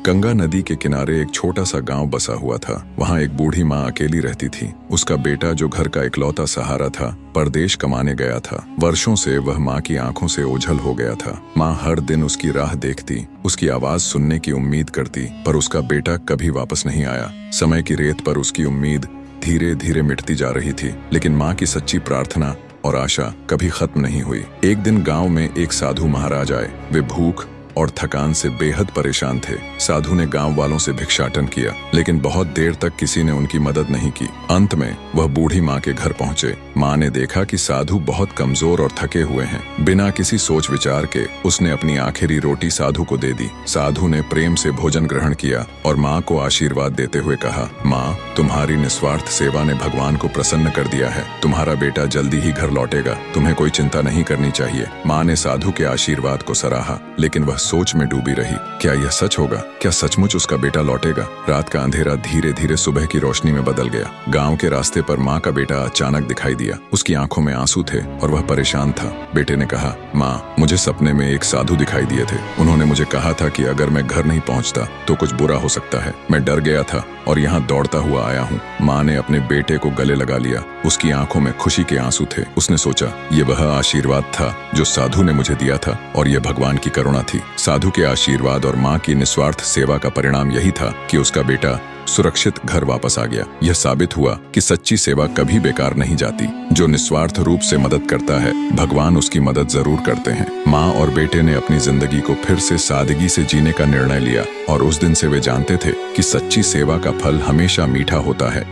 गंगा नदी के किनारे एक छोटा सा गांव बसा हुआ था। वहां एक बूढ़ी माँ अकेली रहती थी। उसका बेटा, जो घर का इकलौता सहारा था, परदेश कमाने गया था। वर्षों से वह माँ की आंखों से ओझल हो गया था। माँ हर दिन उसकी राह देखती, उसकी आवाज सुनने की उम्मीद करती, पर उसका बेटा कभी वापस नहीं आया। समय की रेत पर उसकी उम्मीद धीरे धीरे मिटती जा रही थी, लेकिन माँ की सच्ची प्रार्थना और आशा कभी खत्म नहीं हुई। एक दिन गांव में एक साधु महाराज आए। वे भूख और थकान से बेहद परेशान थे। साधु ने गांव वालों से भिक्षाटन किया, लेकिन बहुत देर तक किसी ने उनकी मदद नहीं की। अंत में वह बूढ़ी माँ के घर पहुंचे। माँ ने देखा कि साधु बहुत कमजोर और थके हुए हैं। बिना किसी सोच विचार के उसने अपनी आखिरी रोटी साधु को दे दी। साधु ने प्रेम से भोजन ग्रहण किया और माँ को आशीर्वाद देते हुए कहा, माँ, तुम्हारी निस्वार्थ सेवा ने भगवान को प्रसन्न कर दिया है। तुम्हारा बेटा जल्दी ही घर लौटेगा। तुम्हें कोई चिंता नहीं करनी चाहिए। माँ ने साधु के आशीर्वाद को सराहा, लेकिन वह सोच में डूबी रही। क्या यह सच होगा? क्या सचमुच उसका बेटा लौटेगा? रात का अंधेरा धीरे धीरे सुबह की रोशनी में बदल गया। गांव के रास्ते पर माँ का बेटा अचानक दिखाई दिया। उसकी आंखों में आंसू थे और वह परेशान था। बेटे ने कहा, माँ, मुझे सपने में एक साधु दिखाई दिए थे। उन्होंने मुझे कहा था कि अगर मैं घर नहीं पहुँचता तो कुछ बुरा हो सकता है। मैं डर गया था और यहाँ दौड़ता हुआ आया हूँ। माँ ने अपने बेटे को गले लगा लिया। उसकी आंखों में खुशी के आंसू थे। उसने सोचा, ये वह आशीर्वाद था जो साधु ने मुझे दिया था और यह भगवान की करुणा थी। साधु के आशीर्वाद और माँ की निस्वार्थ सेवा का परिणाम यही था कि उसका बेटा सुरक्षित घर वापस आ गया। यह साबित हुआ कि सच्ची सेवा कभी बेकार नहीं जाती। जो निस्वार्थ रूप से मदद करता है, भगवान उसकी मदद जरूर करते हैं। माँ और बेटे ने अपनी जिंदगी को फिर से सादगी से जीने का निर्णय लिया और उस दिन से वे जानते थे कि सच्ची सेवा का फल हमेशा मीठा होता है।